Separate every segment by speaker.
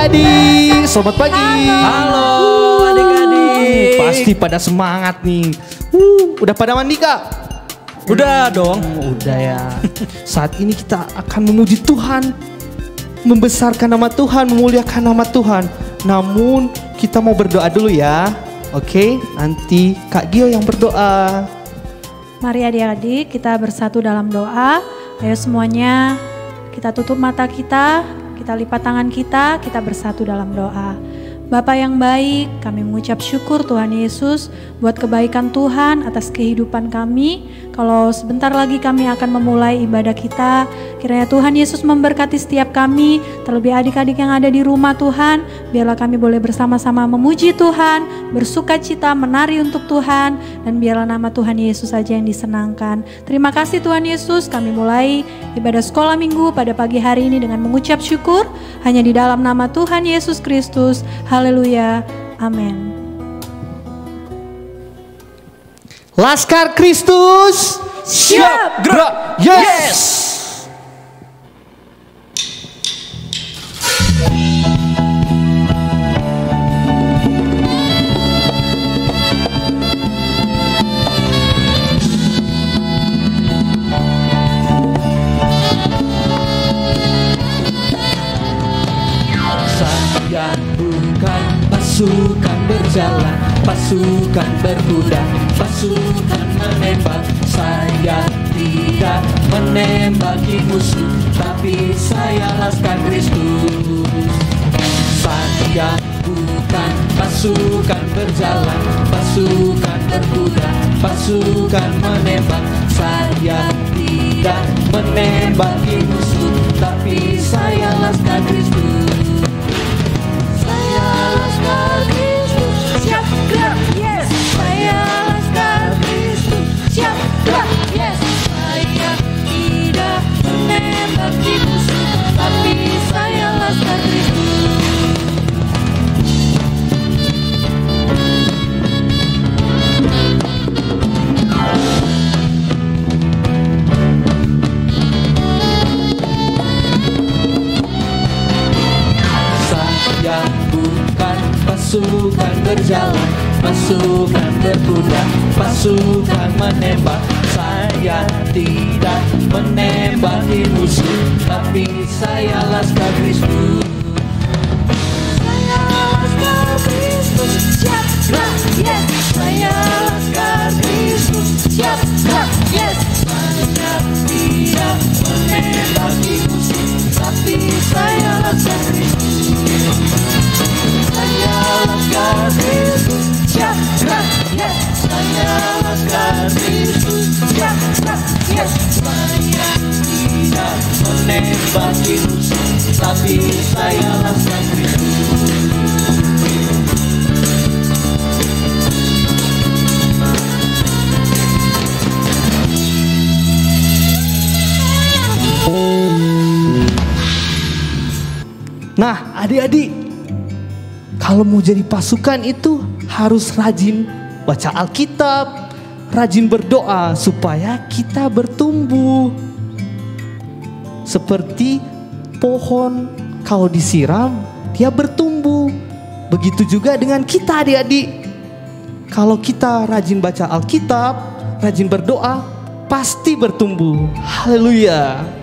Speaker 1: adik-adik, selamat pagi.
Speaker 2: Halo adik-adik.
Speaker 1: Pasti pada semangat nih. Udah pada mandi kak?
Speaker 2: Udah dong.
Speaker 1: Udah ya. Saat ini kita akan memuji Tuhan, membesarkan nama Tuhan, memuliakan nama Tuhan. Namun kita mau berdoa dulu ya. Oke, nanti Kak Gio yang berdoa.
Speaker 3: Mari adik-adik kita bersatu dalam doa. Ayo semuanya kita tutup mata kita lipat tangan kita bersatu dalam doa. Bapa yang baik, kami mengucap syukur Tuhan Yesus buat kebaikan Tuhan atas kehidupan kami. Kalau sebentar lagi kami akan memulai ibadah kita, kiranya Tuhan Yesus memberkati setiap kami, terlebih adik-adik yang ada di rumah Tuhan. Biarlah kami boleh bersama-sama memuji Tuhan, bersuka cita, menari untuk Tuhan, dan biarlah nama Tuhan Yesus saja yang disenangkan. Terima kasih Tuhan Yesus, kami mulai ibadah sekolah minggu pada pagi hari ini dengan mengucap syukur hanya di dalam nama Tuhan Yesus Kristus. Haleluya, amin.
Speaker 1: Laskar Kristus, siap gerak, yes!
Speaker 2: Saya bukan pasukan berjalan, pasukan berkuda, pasukan menembak. Saya tidak menembaki musuh, tapi saya laskar Kristus. Saya bukan pasukan berjalan, pasukan berkuda, pasukan menembak. Saya tidak menembaki musuh, tapi saya laskar Kristus. Saya laskar Kristus, siap gerak, yes. Saya laskar Kristus, siap gerak, yes. Saya tidak menembaki musuh, tapi saya laskar Kristus. Saya bukan pasukan berjalan, pasukan berkuda, pasukan menembak. Saya tidak menembaki musuh, tapi saya laskar Kristus. Saya laskar Kristus, siap gerak, yes. Saya laskar Kristus, siap gerak, yes. Saya tidak menembaki musuh, tapi saya laskar Kristus. Saya laskar Kristus, siap gerak, yes. Saya laskar Kristus, siap gerak, yes. Saya tidak menembaki musuh, tapi saya laskar Kristus.
Speaker 1: Nah adik-adik, kalau mau jadi pasukan itu harus rajin baca Alkitab, rajin berdoa supaya kita bertumbuh. Seperti pohon kalau disiram dia bertumbuh. Begitu juga dengan kita adik-adik. Kalau kita rajin baca Alkitab, rajin berdoa, pasti bertumbuh. Haleluya.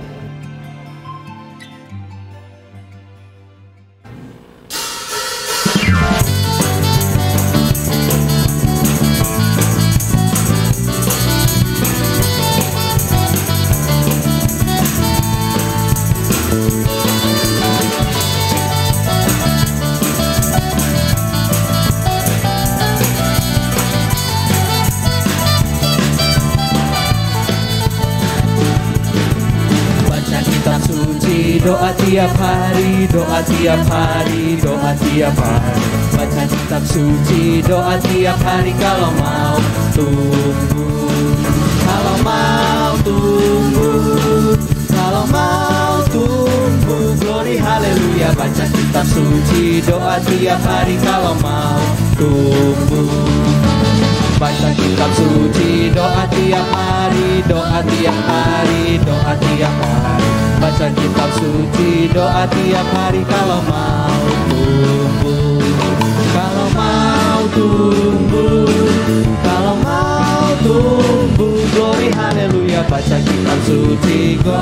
Speaker 2: Doa tiap hari, doa tiap hari, doa tiap hari. Baca kitab suci, doa tiap hari. Kalau mau tumbuh, kalau mau tumbuh, kalau mau tumbuh. Glory haleluya. Baca kitab suci, doa tiap hari. Kalau mau tumbuh, baca kitab suci, doa tiap hari, doa tiap hari, doa tiap hari. Baca kitab suci, doa tiap hari. Kalau mau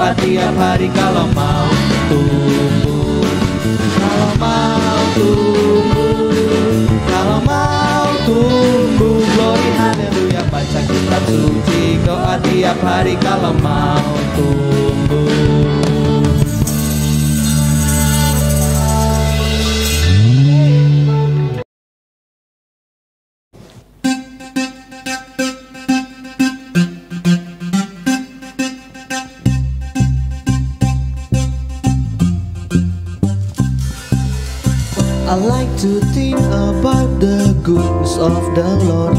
Speaker 2: doa tiap hari kalau mau tumbuh. Kalau mau tumbuh, kalau mau tumbuh, glory haleluya. Baca kitab suci, doa tiap hari kalau mau tumbuh.
Speaker 1: I like to think about the goodness of the Lord.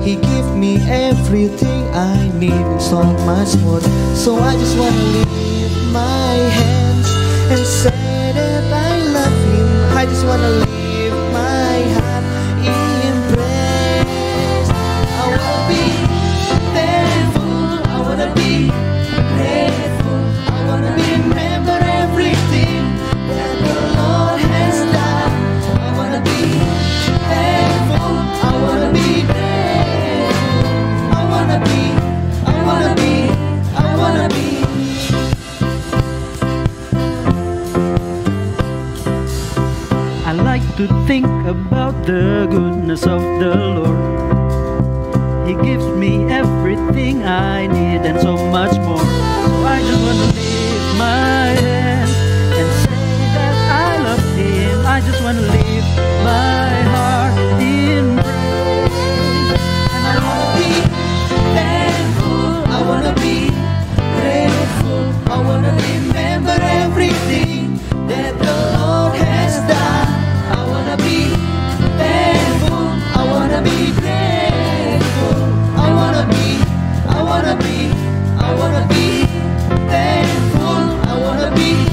Speaker 1: He give me everything I need and so much more. So I just wanna lift my hands and say that I love Him. I just wanna lift my heart in praise. I wanna be thankful, I wanna be grateful, I wanna remember everything that the Lord has done. I wanna be thankful, I wanna be grateful, I wanna be, I wanna be, I wanna be.
Speaker 4: I like to think about the goodness of the Lord. He gives me everything I need and so much more. So I just want to lift my hand and say that I love Him. I just want to lift my heart in praise.
Speaker 1: And I wanna be thankful, I wanna be grateful, I wanna remember everything that the Lord has done. I wanna be thankful, I wanna be grateful, I wanna be, I wanna be, I wanna be thankful, I wanna be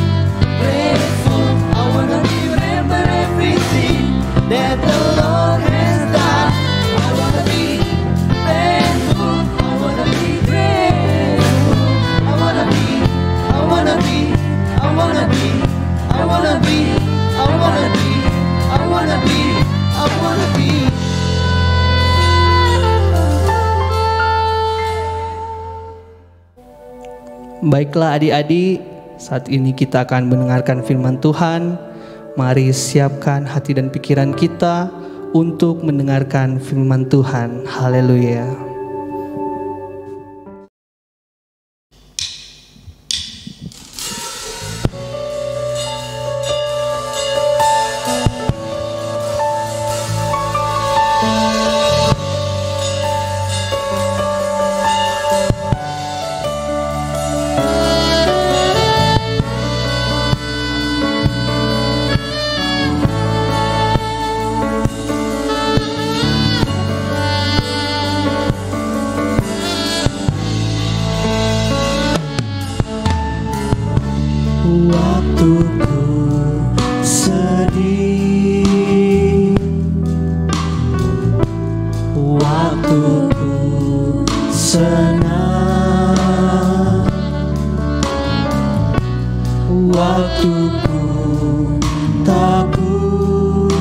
Speaker 1: grateful, I wanna remember everything that the Lord has done. I wanna be thankful, I wanna be grateful, I wanna be, I wanna be, I wanna be, I wanna be, I wanna be, I wanna be, I wanna be. Baiklah adik-adik, saat ini kita akan mendengarkan firman Tuhan. Mari siapkan hati dan pikiran kita untuk mendengarkan firman Tuhan. Haleluya. Waktuku sedih, waktuku senang, waktuku takut,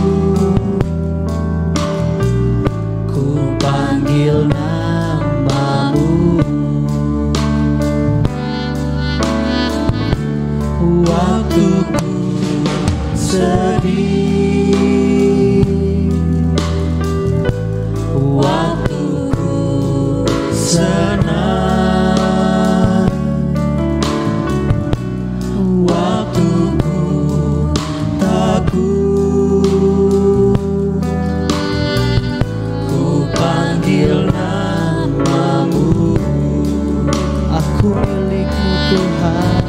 Speaker 1: ku panggil namamu. Waktuku sedih, waktuku senang, waktuku takut, ku panggil namamu. Aku milikmu Tuhan,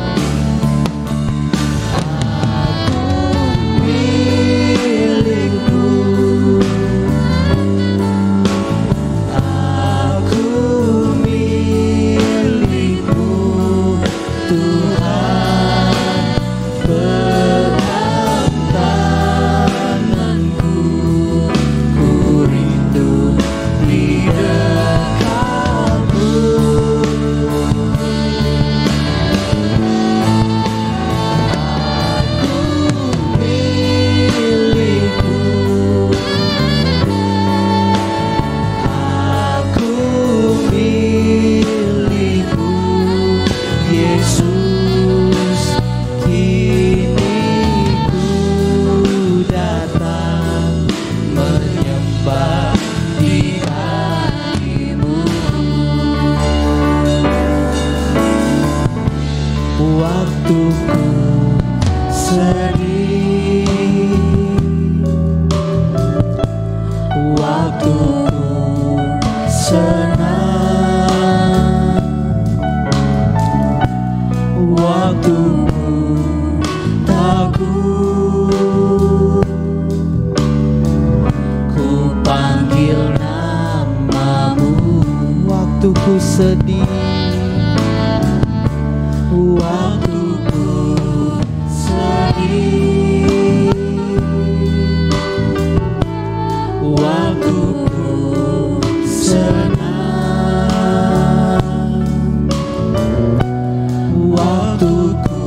Speaker 1: sedih,
Speaker 2: Waktu ku sedih, waktu ku senang, waktu ku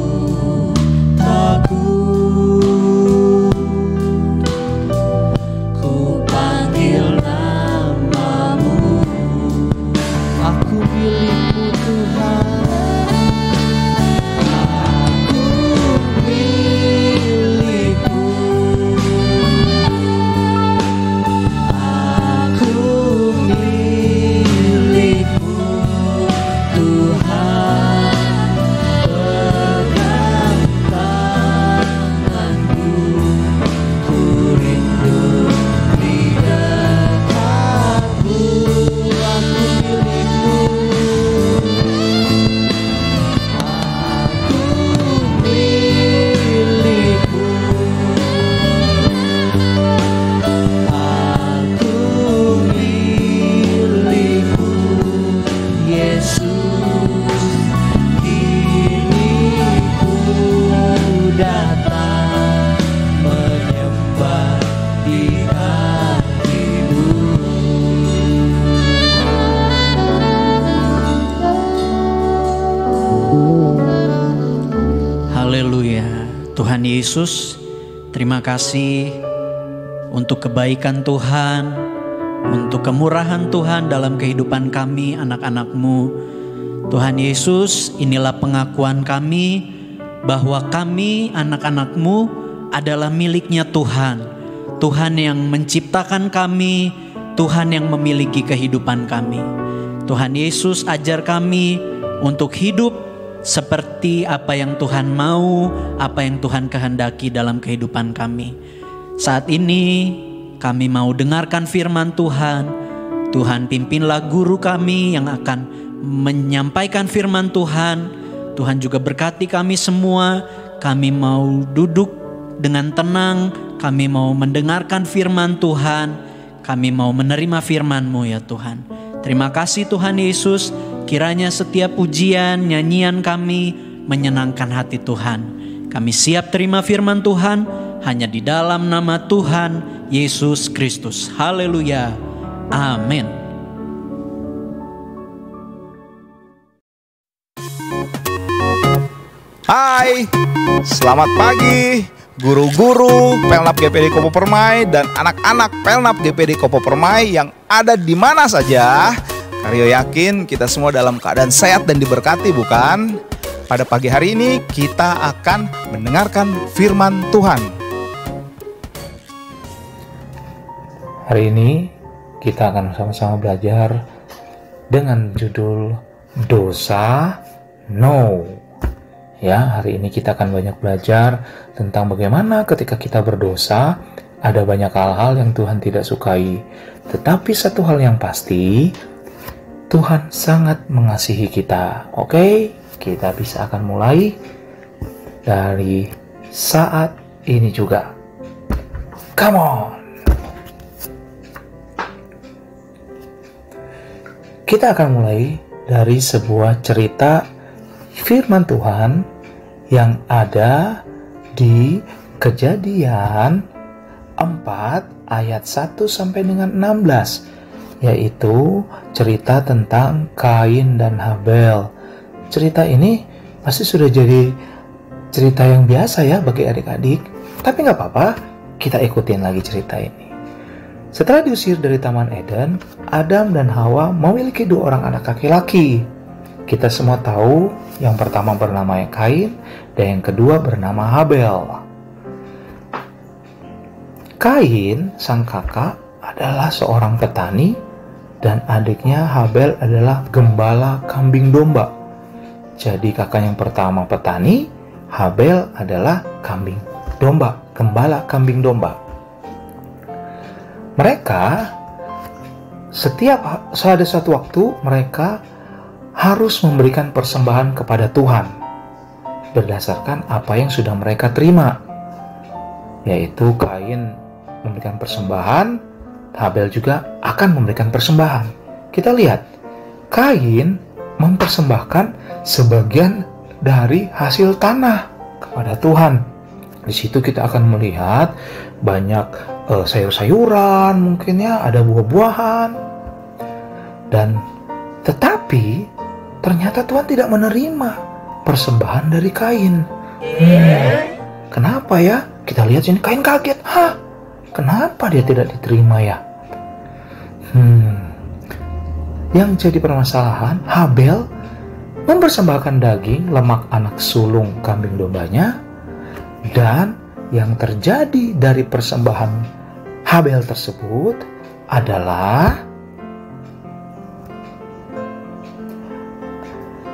Speaker 2: takut, ku panggil namamu.
Speaker 1: aku milikmu Tuhan.
Speaker 4: Tuhan Yesus, terima kasih untuk kebaikan Tuhan, untuk kemurahan Tuhan dalam kehidupan kami anak-anak-Mu. Tuhan Yesus, inilah pengakuan kami bahwa kami anak-anak-Mu adalah miliknya Tuhan. Tuhan yang menciptakan kami, Tuhan yang memiliki kehidupan kami. Tuhan Yesus, ajar kami untuk hidup seperti apa yang Tuhan mau, apa yang Tuhan kehendaki dalam kehidupan kami. Saat ini kami mau dengarkan firman Tuhan. Tuhan, pimpinlah guru kami yang akan menyampaikan firman Tuhan. Tuhan juga berkati kami semua. Kami mau duduk dengan tenang. Kami mau mendengarkan firman Tuhan. Kami mau menerima firman-Mu ya Tuhan. Terima kasih Tuhan Yesus. Kiranya setiap pujian, nyanyian kami menyenangkan hati Tuhan. Kami siap terima firman Tuhan hanya di dalam nama Tuhan Yesus Kristus. Haleluya. Amin.
Speaker 5: Hai, selamat pagi guru-guru Pelnap GPD Kopo Permai dan anak-anak Pelnap GPD Kopo Permai yang ada di mana saja. Karyo yakin kita semua dalam keadaan sehat dan diberkati, bukan? Pada pagi hari ini kita akan mendengarkan firman Tuhan.
Speaker 6: Hari ini kita akan sama-sama belajar dengan judul Dosa No. Ya, hari ini kita akan banyak belajar tentang bagaimana ketika kita berdosa, ada banyak hal-hal yang Tuhan tidak sukai. Tetapi satu hal yang pasti, Tuhan sangat mengasihi kita. Oke, kita bisa akan mulai dari saat ini juga. Come on! Kita akan mulai dari sebuah cerita firman Tuhan yang ada di Kejadian 4 ayat 1 sampai dengan 16. Yaitu cerita tentang Kain dan Habel. Cerita ini pasti sudah jadi cerita yang biasa ya bagi adik-adik. Tapi gak apa-apa, kita ikutin lagi cerita ini. Setelah diusir dari Taman Eden, Adam dan Hawa memiliki 2 orang anak laki-laki. Kita semua tahu yang pertama bernama Kain dan yang kedua bernama Habel. Kain, sang kakak, adalah seorang petani dan adiknya Habel adalah gembala kambing domba. Jadi kakak yang pertama petani, Habel adalah kambing domba, gembala kambing domba. Mereka ada satu waktu mereka harus memberikan persembahan kepada Tuhan berdasarkan apa yang sudah mereka terima, yaitu Kain memberikan persembahan, Habel juga akan memberikan persembahan. Kita lihat Kain mempersembahkan sebagian dari hasil tanah kepada Tuhan. Di situ kita akan melihat banyak sayur-sayuran, mungkin ya, ada buah-buahan. Dan tetapi ternyata Tuhan tidak menerima persembahan dari Kain. Kenapa ya? Kita lihat sini, Kain kaget. Hah? Kenapa dia tidak diterima ya? Yang jadi permasalahan, Habel mempersembahkan daging lemak anak sulung kambing dombanya, dan yang terjadi dari persembahan Habel tersebut adalah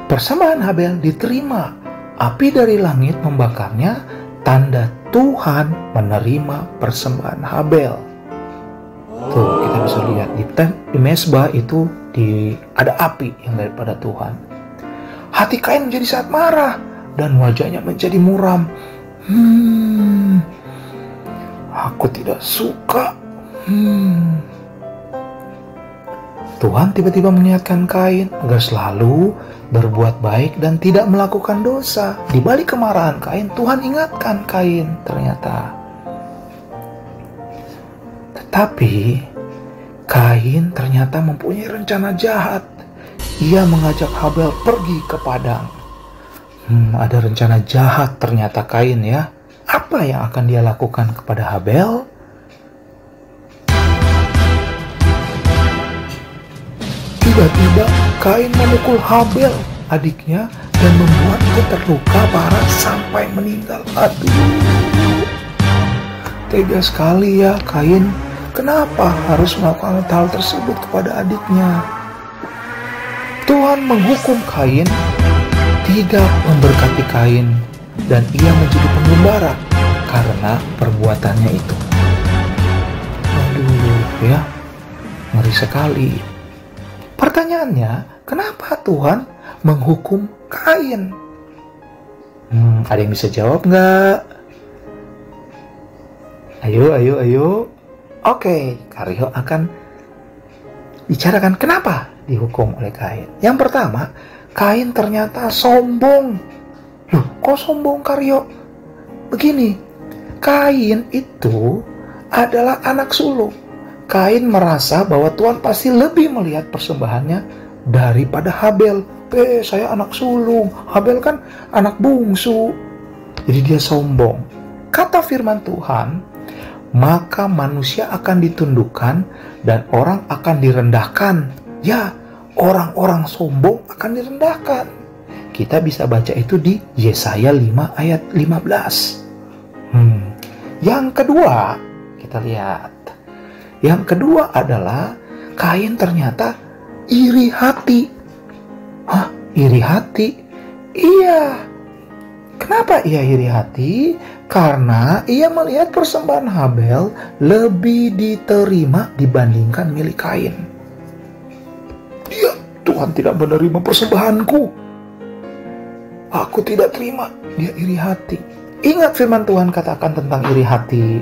Speaker 6: persembahan Habel diterima, api dari langit membakarnya, tanda Tuhan menerima persembahan Habel. Tuh, kita bisa lihat di mezbah itu ada api yang daripada Tuhan. Hati Kain menjadi sangat marah dan wajahnya menjadi muram. Aku tidak suka. Tuhan tiba-tiba mengingatkan Kain agar selalu berbuat baik dan tidak melakukan dosa. Di balik kemarahan Kain, Tuhan ingatkan Kain ternyata. Tetapi Kain ternyata mempunyai rencana jahat. Ia mengajak Habel pergi ke padang. Ada rencana jahat ternyata Kain ya. Apa yang akan dia lakukan kepada Habel? Tiba-tiba Kain memukul Habel, adiknya, dan membuatnya terluka parah sampai meninggal. Aduh, tega sekali ya Kain. Kenapa harus melakukan hal tersebut kepada adiknya? Tuhan menghukum Kain, tidak memberkati Kain, dan ia menjadi pengembara karena perbuatannya itu. Aduh ya, ngeri sekali. Pertanyaannya, kenapa Tuhan menghukum Kain? Ada yang bisa jawab nggak? Ayo. Oke, Karyo akan bicarakan kenapa dihukum oleh Kain. Yang pertama, Kain ternyata sombong. Loh, kok sombong Karyo? Begini, Kain itu adalah anak sulung. Kain merasa bahwa Tuhan pasti lebih melihat persembahannya daripada Habel. Saya anak sulung, Habel kan anak bungsu. Jadi dia sombong. Kata firman Tuhan, maka manusia akan ditundukkan dan orang akan direndahkan. Ya, orang-orang sombong akan direndahkan. Kita bisa baca itu di Yesaya 5 ayat 15. Yang kedua, kita lihat. Yang kedua adalah Kain ternyata iri hati. Hah, iri hati? Iya. Kenapa ia iri hati? Karena ia melihat persembahan Habel lebih diterima dibandingkan milik Kain. Tuhan tidak menerima persembahanku. Aku tidak terima. Dia iri hati. Ingat firman Tuhan katakan tentang iri hati.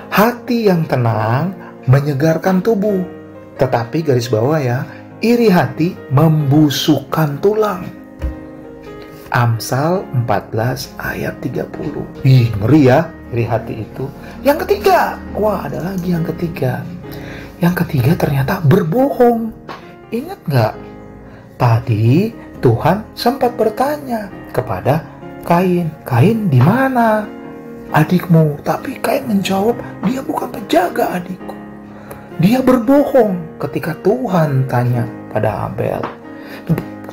Speaker 6: Hati yang tenang menyegarkan tubuh. Tetapi garis bawah ya, iri hati membusukkan tulang. Amsal 14 ayat 30. Ngeri ya iri hati itu. Yang ketiga, ada lagi yang ketiga. Yang ketiga ternyata berbohong. Ingat nggak? Tadi Tuhan sempat bertanya kepada Kain, Kain di mana adikmu? Tapi Kain menjawab, dia bukan penjaga adikku. Dia berbohong ketika Tuhan tanya pada Habel.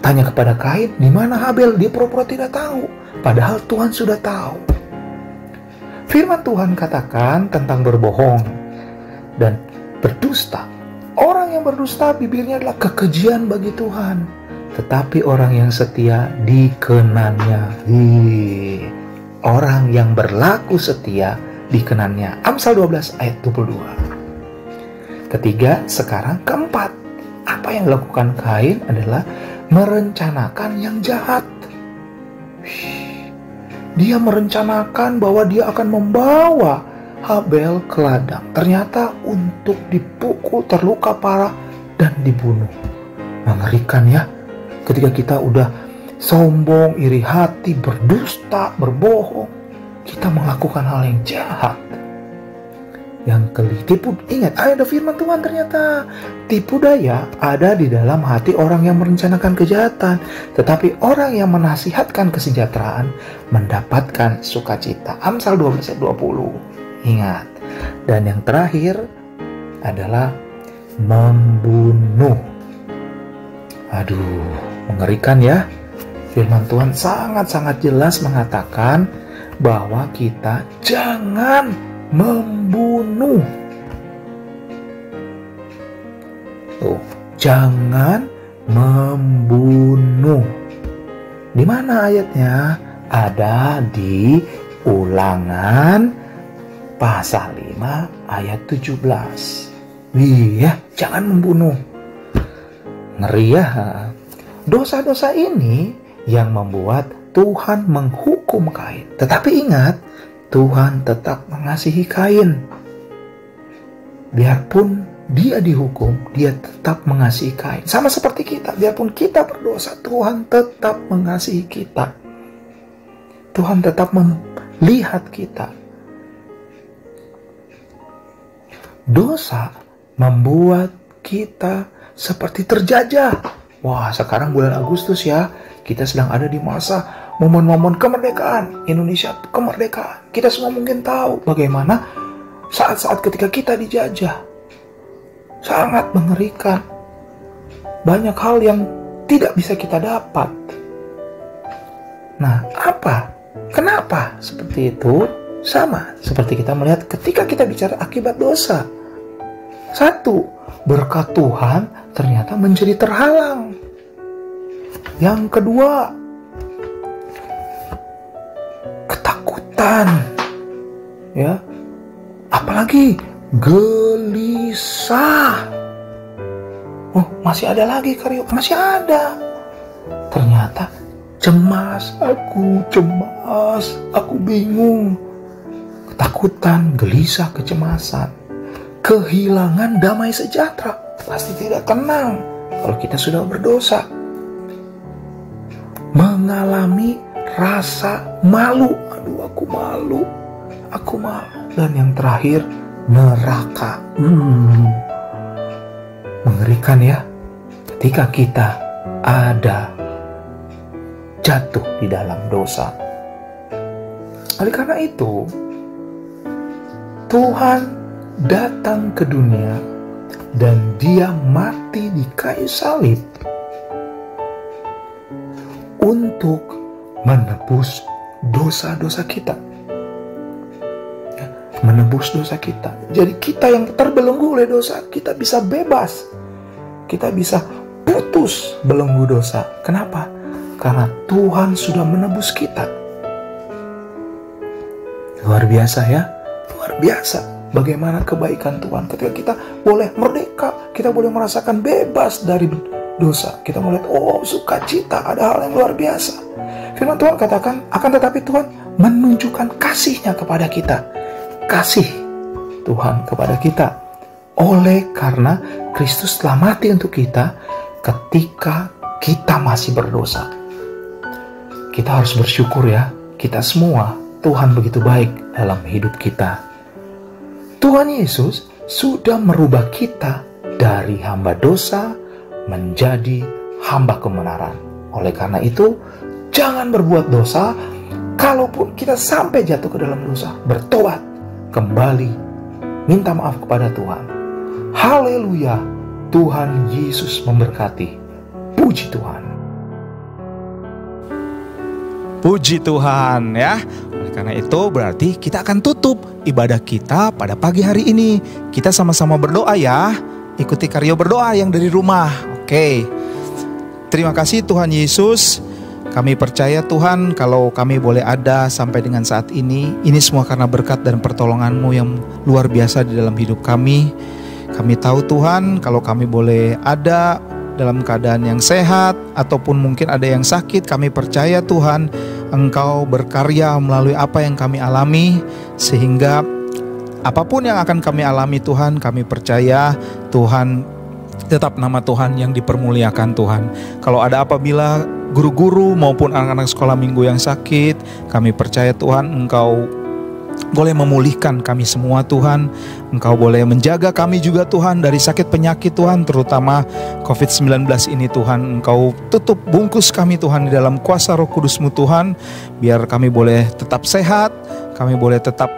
Speaker 6: Tanya kepada Kain, di mana Habel? Dia pura-pura tidak tahu. Padahal Tuhan sudah tahu. Firman Tuhan katakan tentang berbohong dan berdusta. Orang yang berdusta bibirnya adalah kekejian bagi Tuhan. Tetapi orang yang setia dikenannya. Orang yang berlaku setia dikenannya. Amsal 12 ayat 22. Ketiga, sekarang keempat. Apa yang dilakukan Kain adalah merencanakan yang jahat. Dia merencanakan bahwa dia akan membawa Habel ke ladang. Ternyata untuk dipukul, terluka parah, dan dibunuh. Mengerikan ya, ketika kita udah sombong, iri hati, berdusta, berbohong, kita melakukan hal yang jahat. Yang tipu, ingat ada firman Tuhan ternyata, tipu daya ada di dalam hati orang yang merencanakan kejahatan, tetapi orang yang menasihatkan kesejahteraan mendapatkan sukacita. Amsal 12 ayat 20. Ingat. Dan yang terakhir adalah membunuh. Aduh, mengerikan ya. Firman Tuhan sangat-sangat jelas mengatakan bahwa kita jangan membunuh. Tuh, jangan membunuh. Di mana ayatnya? Ada di Ulangan pasal 5 ayat 17. Iya, jangan membunuh. Ngeri ya. Dosa-dosa ini yang membuat Tuhan menghukum Kain. Tetapi ingat, Tuhan tetap mengasihi Kain. Biarpun dia dihukum, dia tetap mengasihi Kain. Sama seperti kita, biarpun kita berdosa, Tuhan tetap mengasihi kita. Tuhan tetap melihat kita. Dosa membuat kita seperti terjajah. Wah, sekarang bulan Agustus ya, kita sedang ada di masa momen-momen kemerdekaan, Indonesia kemerdekaan. Kita semua mungkin tahu bagaimana saat-saat ketika kita dijajah. Sangat mengerikan. Banyak hal yang tidak bisa kita dapat. Nah, apa? Kenapa seperti itu? Sama seperti kita melihat ketika kita bicara akibat dosa. Satu, berkat Tuhan ternyata menjadi terhalang. Yang kedua, ketakutan, ya, apalagi gelisah. Oh, masih ada lagi Karyo, masih ada. Ternyata cemas, aku bingung. Ketakutan, gelisah, kecemasan, kehilangan damai sejahtera, pasti tidak tenang kalau kita sudah berdosa. Mengalami rasa malu, aduh aku malu. Dan yang terakhir, neraka. Mengerikan ya, ketika kita ada jatuh di dalam dosa. Oleh karena itu, Tuhan datang ke dunia dan dia mati di kayu salib untuk menebus dosa-dosa kita. Menebus dosa kita. Jadi kita yang terbelenggu oleh dosa, kita bisa bebas. Kita bisa putus belenggu dosa. Kenapa? Karena Tuhan sudah menebus kita. Luar biasa ya. Luar biasa bagaimana kebaikan Tuhan ketika kita boleh merdeka, kita boleh merasakan bebas dari dosa. Kita melihat, oh sukacita, ada hal yang luar biasa. Firman Tuhan katakan, akan tetapi Tuhan menunjukkan kasih-Nya kepada kita. Kasih Tuhan kepada kita oleh karena Kristus telah mati untuk kita ketika kita masih berdosa. Kita harus bersyukur ya, kita semua, Tuhan begitu baik dalam hidup kita. Tuhan Yesus sudah merubah kita dari hamba dosa menjadi hamba kebenaran. Oleh karena itu, jangan berbuat dosa. Kalaupun kita sampai jatuh ke dalam dosa, bertobat, kembali, minta maaf kepada Tuhan. Haleluya, Tuhan Yesus memberkati. Puji Tuhan.
Speaker 5: Puji Tuhan ya. Oleh karena itu berarti kita akan tutup ibadah kita pada pagi hari ini. Kita sama-sama berdoa ya. Ikuti Karyo berdoa yang dari rumah. Oke. Terima kasih Tuhan Yesus. Kami percaya Tuhan kalau kami boleh ada sampai dengan saat ini semua karena berkat dan pertolongan-Mu yang luar biasa di dalam hidup kami. Kami tahu Tuhan kalau kami boleh ada dalam keadaan yang sehat ataupun mungkin ada yang sakit, kami percaya Tuhan Engkau berkarya melalui apa yang kami alami, sehingga apapun yang akan kami alami Tuhan, kami percaya Tuhan tetap nama Tuhan yang dipermuliakan Tuhan. Kalau ada apabila guru-guru maupun anak-anak sekolah minggu yang sakit, kami percaya Tuhan Engkau boleh memulihkan kami semua Tuhan. Engkau boleh menjaga kami juga Tuhan dari sakit penyakit Tuhan, terutama COVID-19 ini Tuhan. Engkau tutup bungkus kami Tuhan di dalam kuasa Roh Kudus-Mu Tuhan, biar kami boleh tetap sehat, kami boleh tetap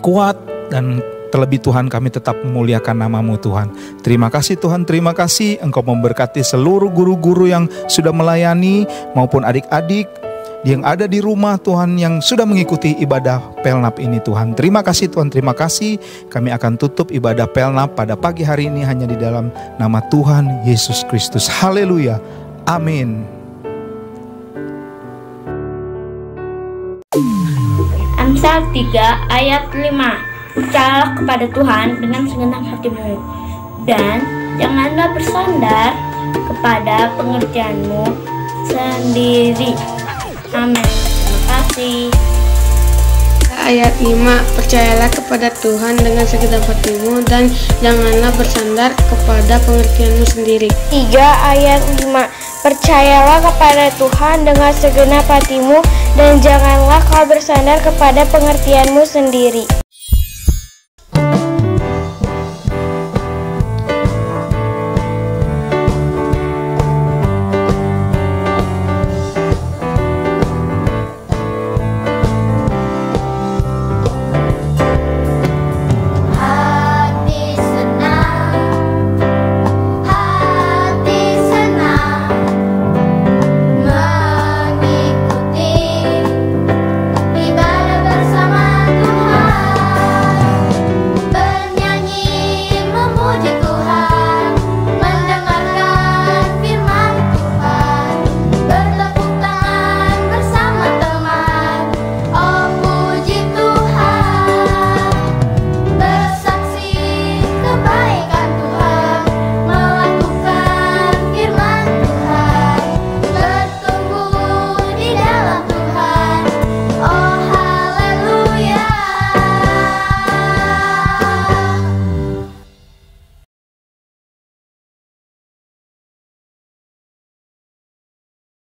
Speaker 5: kuat, dan terlebih Tuhan kami tetap memuliakan nama-Mu Tuhan. Terima kasih Tuhan, terima kasih Engkau memberkati seluruh guru-guru yang sudah melayani maupun adik-adik yang ada di rumah Tuhan yang sudah mengikuti ibadah Pelnap ini Tuhan. Terima kasih Tuhan, terima kasih. Kami akan tutup ibadah Pelnap pada pagi hari ini hanya di dalam nama Tuhan Yesus Kristus. Haleluya, amin.
Speaker 7: Amsal 3 ayat 5. Percayalah kepada Tuhan dengan segenap hatimu, dan janganlah bersandar kepada pengertianmu sendiri. Amin. Terima kasih.
Speaker 8: Ayat 5. Percayalah kepada Tuhan dengan segenap hatimu, dan janganlah bersandar kepada pengertianmu sendiri.
Speaker 7: 3 ayat 5. Percayalah kepada Tuhan dengan segenap hatimu, dan janganlah kau bersandar kepada pengertianmu sendiri.